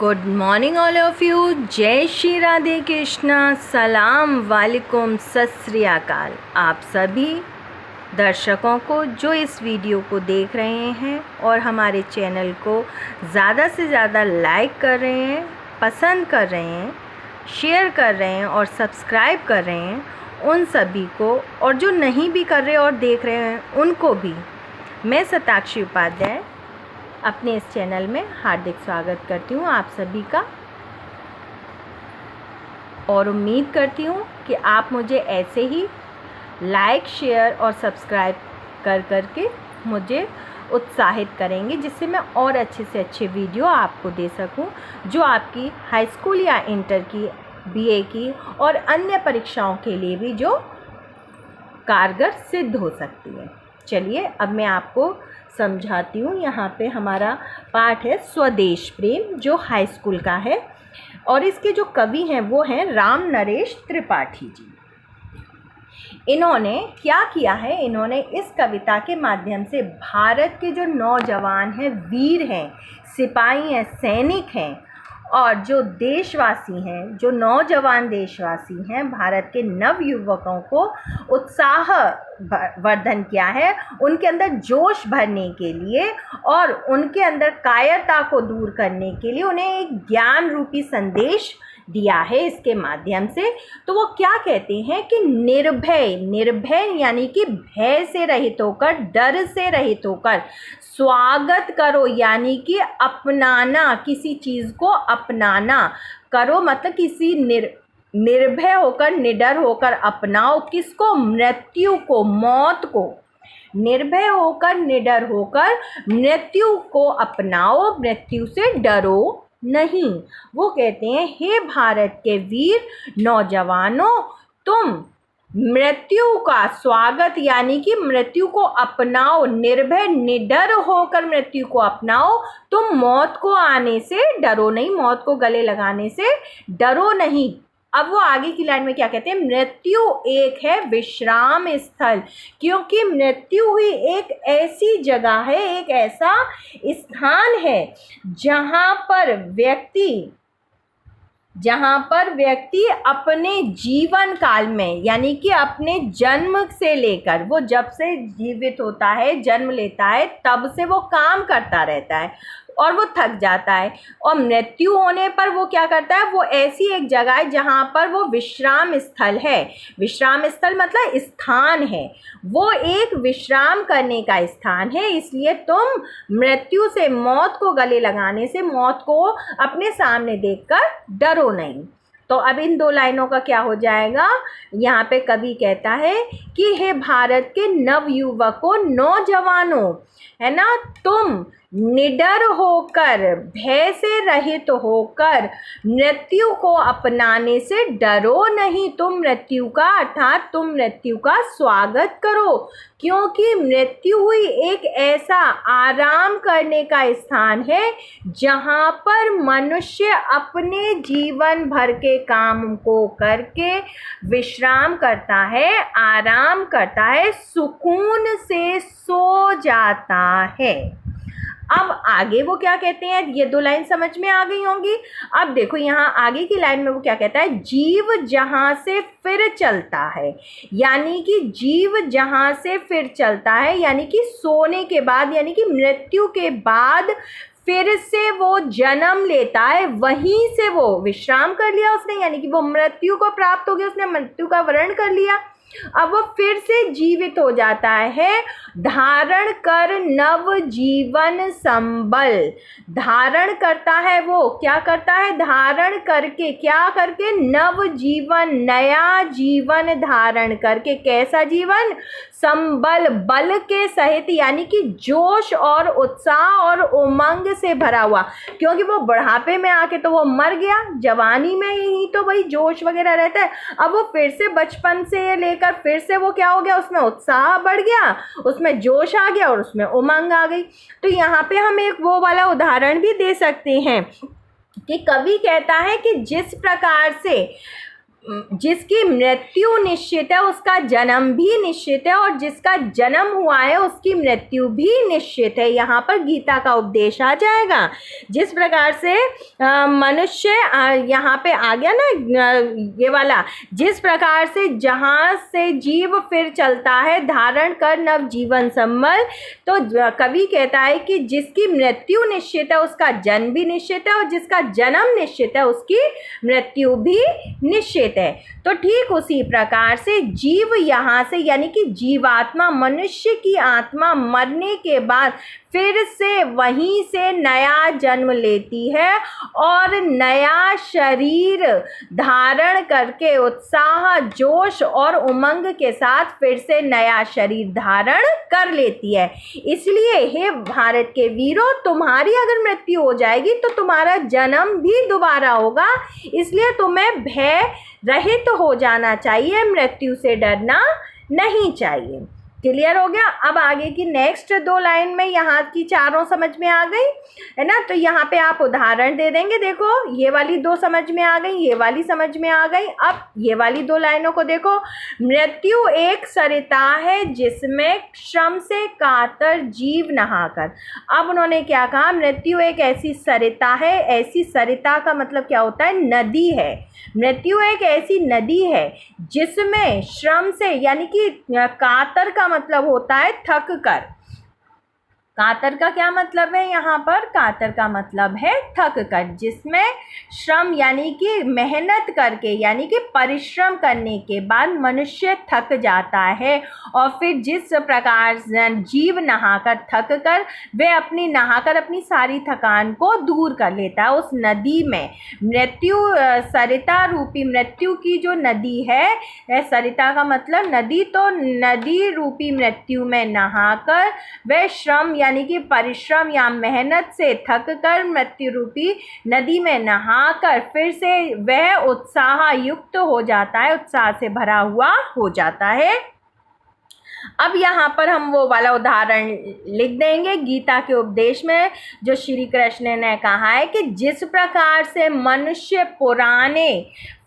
Good morning all of you. जय श्री राधे कृष्णा, सलाम वालेकुम, सत श्री अकाल आप सभी दर्शकों को जो इस वीडियो को देख रहे हैं और हमारे चैनल को ज़्यादा से ज़्यादा लाइक कर रहे हैं, पसंद कर रहे हैं, शेयर कर रहे हैं और सब्सक्राइब कर रहे हैं, उन सभी को, और जो नहीं भी कर रहे और देख रहे हैं उनको भी मैं शताक्षी उपाध्याय अपने इस चैनल में हार्दिक स्वागत करती हूँ आप सभी का, और उम्मीद करती हूँ कि आप मुझे ऐसे ही लाइक, शेयर और सब्सक्राइब करके मुझे उत्साहित करेंगे, जिससे मैं और अच्छे से अच्छे वीडियो आपको दे सकूं, जो आपकी हाई स्कूल या इंटर की, बीए की और अन्य परीक्षाओं के लिए भी जो कारगर सिद्ध हो सकती है। चलिए अब मैं आपको समझाती हूँ। यहाँ पे हमारा पाठ है स्वदेश प्रेम, जो हाई स्कूल का है, और इसके जो कवि हैं वो हैं राम नरेश त्रिपाठी जी। इन्होंने क्या किया है, इन्होंने इस कविता के माध्यम से भारत के जो नौजवान हैं, वीर हैं, सिपाही हैं, सैनिक हैं और जो देशवासी हैं, जो नौजवान देशवासी हैं, भारत के नव युवकों को उत्साह वर्धन किया है, उनके अंदर जोश भरने के लिए और उनके अंदर कायरता को दूर करने के लिए उन्हें एक ज्ञान रूपी संदेश दिया है इसके माध्यम से। तो वो क्या कहते हैं कि निर्भय यानी कि भय से रहित होकर, डर से रहित होकर स्वागत करो, यानी कि अपनाना, किसी चीज़ को अपनाना। करो मतलब किसी निर्भय होकर, निडर होकर अपनाओ। किसको? मृत्यु को, मौत को। निर्भय होकर, निडर होकर मृत्यु को अपनाओ, मृत्यु से डरो नहीं। वो कहते हैं, हे भारत के वीर नौजवानों, तुम मृत्यु का स्वागत यानी कि मृत्यु को अपनाओ, निर्भय निडर होकर मृत्यु को अपनाओ। तुम मौत को आने से डरो नहीं, मौत को गले लगाने से डरो नहीं। अब वो आगे की लाइन में क्या कहते हैं, मृत्यु एक है विश्राम स्थल, क्योंकि मृत्यु ही एक ऐसी जगह है, एक ऐसा स्थान है जहाँ पर व्यक्ति अपने जीवन काल में, यानी कि अपने जन्म से लेकर, वो जब से जीवित होता है, जन्म लेता है, तब से वो काम करता रहता है और वो थक जाता है, और मृत्यु होने पर वो क्या करता है, वो ऐसी एक जगह है जहाँ पर वो विश्राम स्थल है। विश्राम स्थल मतलब स्थान है, वो एक विश्राम करने का स्थान है। इसलिए तुम मृत्यु से, मौत को गले लगाने से, मौत को अपने सामने देखकर डरो नहीं। तो अब इन दो लाइनों का क्या हो जाएगा, यहाँ पे कवि कहता है कि हे भारत के नव युवकों, नौजवानों, है ना, तुम निडर होकर, भय से रहित होकर मृत्यु को अपनाने से डरो नहीं। तुम मृत्यु का, अर्थात तुम मृत्यु का स्वागत करो, क्योंकि मृत्यु ही एक ऐसा आराम करने का स्थान है जहाँ पर मनुष्य अपने जीवन भर के काम को करके विश्राम करता है, आराम करता है, सुकून से सो जाता है। अब आगे वो क्या कहते हैं, ये दो लाइन समझ में आ गई होंगी। अब देखो यहाँ आगे की लाइन में वो क्या कहता है, जीव जहाँ से फिर चलता है, यानी कि जीव जहाँ से फिर चलता है, यानी कि सोने के बाद, यानी कि मृत्यु के बाद फिर से वो जन्म लेता है। वहीं से वो विश्राम कर लिया उसने, यानी कि वो मृत्यु को प्राप्त हो गया, उसने मृत्यु का वरण कर लिया, अब वो फिर से जीवित हो जाता है। धारण कर नव जीवन संबल, धारण करता है, वो क्या करता है, धारण करके, क्या करके, नव जीवन, नया जीवन धारण करके। कैसा जीवन? संबल, बल के सहित, यानी कि जोश और उत्साह और उमंग से भरा हुआ, क्योंकि वो बुढ़ापे में आके तो वो मर गया, जवानी में ही तो वही जोश वगैरह रहता है। अब वो फिर से बचपन से लेकर फिर से वो क्या हो गया, उसमें उत्साह बढ़ गया, उसमें जोश आ गया और उसमें उमंग आ गई। तो यहाँ पे हम एक वो वाला उदाहरण भी दे सकते हैं कि कवि कहता है कि जिस प्रकार से जिसकी मृत्यु निश्चित है उसका जन्म भी निश्चित है, और जिसका जन्म हुआ है उसकी मृत्यु भी निश्चित है। यहाँ पर गीता का उपदेश आ जाएगा। जिस प्रकार से मनुष्य यहाँ पे आ गया ना ये वाला, जिस प्रकार से जहाँ से जीव फिर चलता है धारण कर नव जीवन संबल, तो कवि कहता है कि जिसकी मृत्यु निश्चित है उसका जन्म भी निश्चित है, और जिसका जन्म निश्चित है उसकी मृत्यु भी निश्चित है। तो ठीक उसी प्रकार से जीव यहाँ से यानी कि जीवात्मा, मनुष्य की आत्मा मरने के बाद फिर से वहीं से नया जन्म लेती है और नया शरीर धारण करके उत्साह, जोश और उमंग के साथ फिर से नया शरीर धारण कर लेती है। इसलिए हे भारत के वीरों, तुम्हारी अगर मृत्यु हो जाएगी तो तुम्हारा जन्म भी दोबारा होगा, इसलिए तुम्हें भय रहित हो जाना चाहिए, मृत्यु से डरना नहीं चाहिए। क्लियर हो गया। अब आगे की नेक्स्ट 2 लाइन में यहाँ की चारों समझ में आ गई है ना। तो यहाँ पे आप उदाहरण दे देंगे। देखो ये वाली 2 समझ में आ गई, ये वाली समझ में आ गई। अब ये वाली 2 लाइनों को देखो। मृत्यु एक सरिता है जिसमें श्रम से कातर जीव नहाकर। अब उन्होंने क्या कहा, मृत्यु एक ऐसी सरिता है। ऐसी सरिता का मतलब क्या होता है, नदी है। मृत्यु एक ऐसी नदी है जिसमें श्रम से यानी कि कातर का मतलब होता है थक कर। कातर का क्या मतलब है, यहाँ पर कातर का मतलब है थक कर, जिसमें श्रम यानी कि मेहनत करके यानी कि परिश्रम करने के बाद मनुष्य थक जाता है, और फिर जिस प्रकार जीव नहाकर थक कर नहाकर अपनी सारी थकान को दूर कर लेता है उस नदी में। मृत्यु सरिता रूपी मृत्यु की जो नदी है, सरिता का मतलब नदी, तो नदी रूपी मृत्यु में नहाकर वह श्रम यानी कि परिश्रम या मेहनत से थक कर मृत्यु रूपी नदी में नहाकर फिर से वह उत्साह युक्त हो जाता है, उत्साह से भरा हुआ हो जाता है। अब यहाँ पर हम वो वाला उदाहरण लिख देंगे गीता के उपदेश में, जो श्री कृष्ण ने कहा है कि जिस प्रकार से मनुष्य पुराने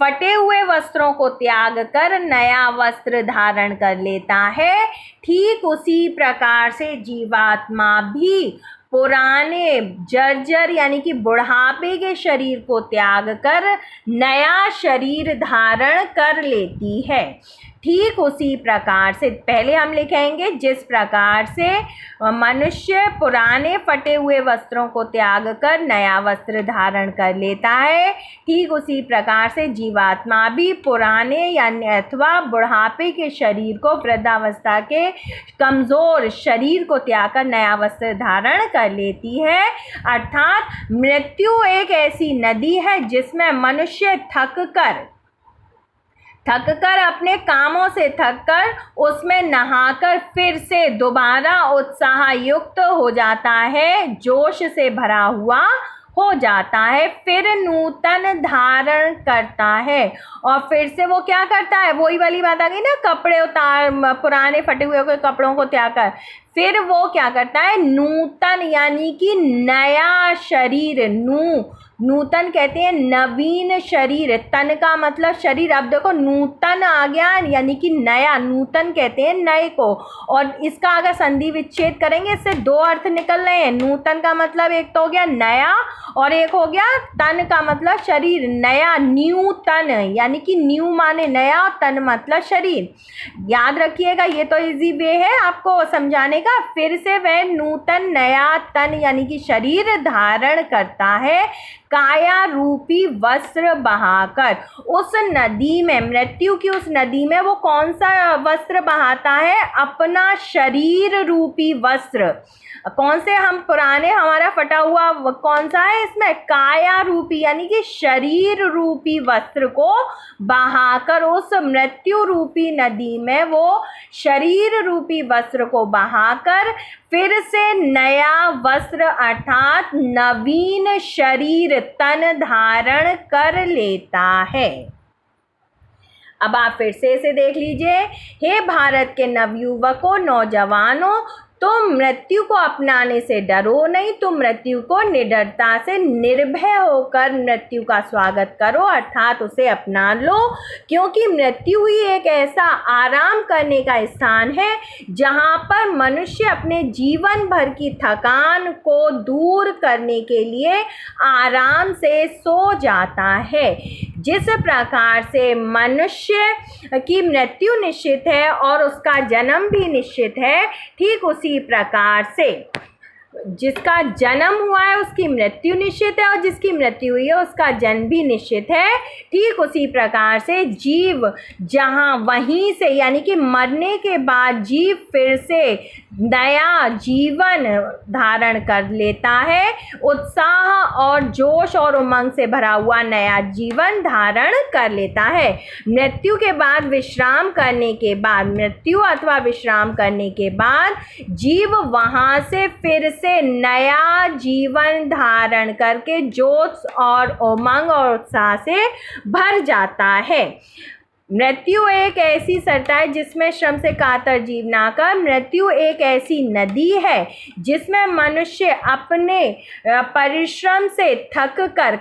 फटे हुए वस्त्रों को त्याग कर नया वस्त्र धारण कर लेता है, ठीक उसी प्रकार से जीवात्मा भी पुराने जर्जर यानी कि बुढ़ापे के शरीर को त्याग कर नया शरीर धारण कर लेती है। ठीक उसी प्रकार से पहले हम लिखेंगे, जिस प्रकार से मनुष्य पुराने फटे हुए वस्त्रों को त्याग कर नया वस्त्र धारण कर लेता है, ठीक उसी प्रकार से जीवात्मा भी पुराने यानी अथवा बुढ़ापे के शरीर को, वृद्धावस्था के कमज़ोर शरीर को त्याग कर नया वस्त्र धारण कर लेती है। अर्थात मृत्यु एक ऐसी नदी है जिसमें मनुष्य थक कर अपने कामों से थककर उसमें नहाकर फिर से दोबारा उत्साह युक्त हो जाता है, जोश से भरा हुआ हो जाता है, फिर नूतन धारण करता है, और फिर से वो क्या करता है, वही वाली बात आ गई ना, कपड़े उतार, पुराने फटे हुए कपड़ों को त्याग कर फिर वो क्या करता है, नूतन यानी कि नया शरीर, नूतन कहते हैं नवीन शरीर, तन का मतलब शरीर। अब देखो नूतन आ गया यानी कि नया, नूतन कहते हैं नए को, और इसका अगर संधि विच्छेद करेंगे इससे 2 अर्थ निकल रहे हैं। नूतन का मतलब एक तो हो गया नया और एक हो गया तन का मतलब शरीर, नया, न्यू तन यानी कि न्यू माने नया और तन मतलब शरीर। याद रखिएगा, ये तो इजी वे है आपको समझाने का। फिर से वह नूतन नया तन यानी कि शरीर धारण करता है, काया रूपी वस्त्र बहाकर। उस नदी में, मृत्यु की उस नदी में वो कौन सा वस्त्र बहाता है, अपना शरीर रूपी वस्त्र। कौन से, हम पुराने हमारा फटा हुआ कौन सा है इसमें, काया रूपी यानी कि शरीर रूपी वस्त्र को बहाकर उस मृत्यु रूपी नदी में वो शरीर रूपी वस्त्र को बहाकर फिर से नया वस्त्र अर्थात नवीन शरीर तन धारण कर लेता है। अब आप फिर से इसे देख लीजिए। हे भारत के नवयुवकों, नौजवानों, तुम मृत्यु को अपनाने से डरो नहीं, तुम मृत्यु को निडरता से निर्भय होकर मृत्यु का स्वागत करो, अर्थात उसे अपना लो, क्योंकि मृत्यु ही एक ऐसा आराम करने का स्थान है जहाँ पर मनुष्य अपने जीवन भर की थकान को दूर करने के लिए आराम से सो जाता है। जिस प्रकार से मनुष्य की मृत्यु निश्चित है और उसका जन्म भी निश्चित है, ठीक उसी प्रकार से जिसका जन्म हुआ है उसकी मृत्यु निश्चित है और जिसकी मृत्यु हुई है उसका जन्म भी निश्चित है। ठीक उसी प्रकार से जीव जहाँ वहीं से यानी कि मरने के बाद जीव फिर से नया जीवन धारण कर लेता है, उत्साह और जोश और उमंग से भरा हुआ नया जीवन धारण कर लेता है। मृत्यु के बाद विश्राम करने के बाद, मृत्यु अथवा विश्राम करने के बाद जीव वहाँ से फिर से नया जीवन धारण करके जोश और उमंग और उत्साह से भर जाता है। मृत्यु एक ऐसी सत्ता है जिसमें श्रम से कातर जीव ना कर। मृत्यु एक ऐसी नदी है जिसमें मनुष्य अपने परिश्रम से थक कर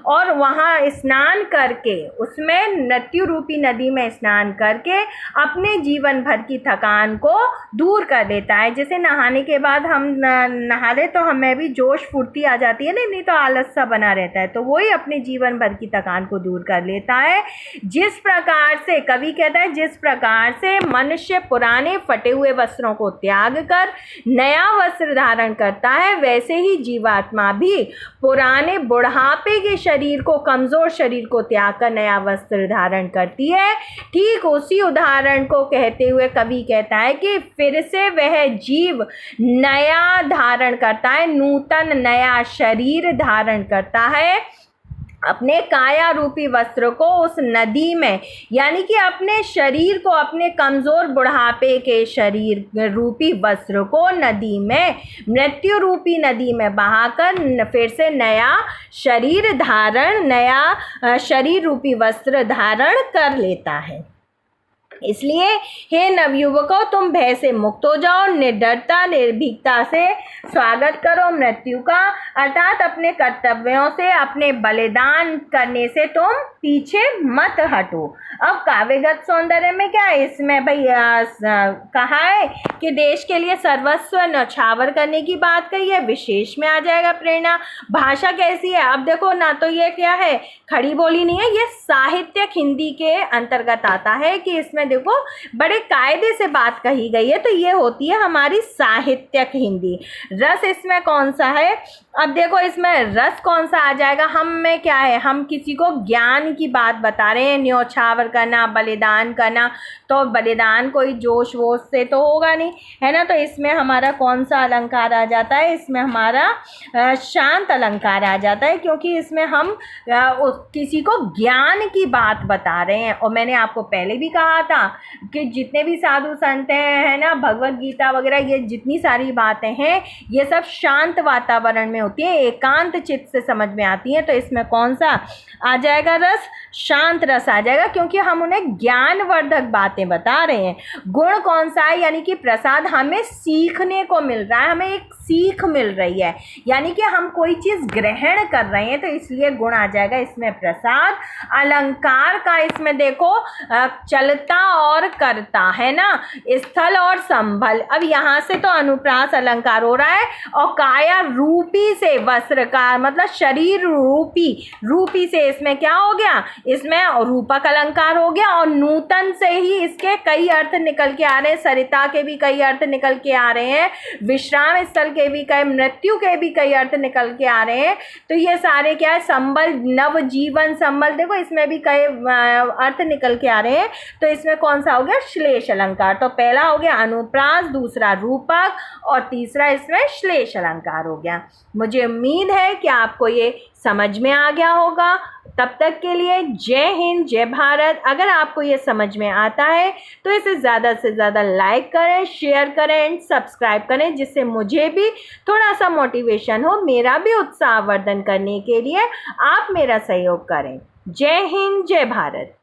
और वहाँ स्नान करके, उसमें मृत्यु रूपी नदी में स्नान करके अपने जीवन भर की थकान को दूर कर लेता है। जैसे नहाने के बाद हम नहा ले तो हमें भी जोश फुर्ती आ जाती है, नहीं तो आलस सा बना रहता है, तो वही अपने जीवन भर की थकान को दूर कर लेता है। जिस प्रकार से कवि कहता है, जिस प्रकार से मनुष्य पुराने फटे हुए वस्त्रों को त्याग कर नया वस्त्र धारण करता है, वैसे ही जीवात्मा भी पुराने बुढ़ापे के शरीर को, कमजोर शरीर को त्याग कर नया वस्त्र धारण करती है। ठीक उसी उदाहरण को कहते हुए कवि कहता है कि फिर से वह जीव नया धारण करता है, नूतन नया शरीर धारण करता है, अपने काया रूपी वस्त्र को उस नदी में, यानी कि अपने शरीर को, अपने कमज़ोर बुढ़ापे के शरीर रूपी वस्त्र को नदी में, मृत्यु रूपी नदी में बहाकर फिर से नया शरीर रूपी वस्त्र धारण कर लेता है। इसलिए हे नवयुवकों, तुम भय से मुक्त हो जाओ, निडरता निर्भीकता से स्वागत करो मृत्यु का, अर्थात अपने कर्तव्यों से, अपने बलिदान करने से तुम पीछे मत हटो। अब काव्यगत सौंदर्य में क्या है, इसमें भाई कहा है कि देश के लिए सर्वस्व न्यौछावर करने की बात कही है, विशेष में आ जाएगा प्रेरणा। भाषा कैसी है, अब देखो ना, तो ये क्या है, खड़ी बोली नहीं है, ये साहित्यिक हिंदी के अंतर्गत आता है कि इसमें देखो बड़े कायदे से बात कही गई है, तो ये होती है हमारी साहित्यिक हिंदी। रस इसमें कौन सा है, अब देखो इसमें रस कौन सा आ जाएगा, हम में क्या है, हम किसी को ज्ञान की बात बता रहे हैं, न्यौछावर करना, बलिदान करना, तो बलिदान कोई जोश वोश से तो होगा नहीं, है ना। तो इसमें हमारा कौन सा अलंकार आ जाता है, इसमें हमारा शांत अलंकार आ जाता है, क्योंकि इसमें हम किसी को ज्ञान की बात बता रहे हैं। और मैंने आपको पहले भी कहा था कि जितने भी साधु संत हैं, है ना, भगवत गीता वगैरह, ये जितनी सारी बातें हैं ये सब शांत वातावरण में होती है, एकांत चित्त से समझ में आती हैं। तो इसमें कौन सा आ जाएगा रस, शांत रस आ जाएगा, क्योंकि हम उन्हें ज्ञानवर्धक बातें बता रहे हैं। गुण कौन सा है, यानी कि प्रसाद, हमें सीखने को मिल रहा है, हमें एक सीख मिल रही है, यानी कि हम कोई चीज़ ग्रहण कर रहे हैं, तो इसलिए गुण आ जाएगा इसमें प्रसाद। अलंकार का इसमें देखो चलता और करता, है ना, स्थल और संभल। अब यहाँ से तो अनुप्रास अलंकार हो रहा है, और काया रूपी से वस्त्र का मतलब शरीर रूपी से इसमें क्या हो गया, इसमें रूपक अलंकार हो गया। और नूतन से ही इसके कई अर्थ निकल के आ रहे हैं, सरिता के भी कई अर्थ निकल के आ रहे हैं, विश्राम स्थल के भी कई, मृत्यु के भी कई अर्थ निकल के आ रहे हैं। तो ये सारे क्या है, संबल, नव जीवन संबल, देखो इसमें भी कई अर्थ निकल के आ रहे हैं। तो इसमें कौन सा हो गया, श्लेष अलंकार। तो पहला हो गया अनुप्रास, दूसरा रूपक, और तीसरा इसमें श्लेष अलंकार हो गया। मुझे उम्मीद है कि आपको ये समझ में आ गया होगा। तब तक के लिए जय हिंद, जय भारत। अगर आपको ये समझ में आता है तो इसे ज़्यादा से ज़्यादा लाइक करें, शेयर करें एंड सब्सक्राइब करें, जिससे मुझे भी थोड़ा सा मोटिवेशन हो, मेरा भी उत्साहवर्धन करने के लिए आप मेरा सहयोग करें। जय हिंद, जय भारत।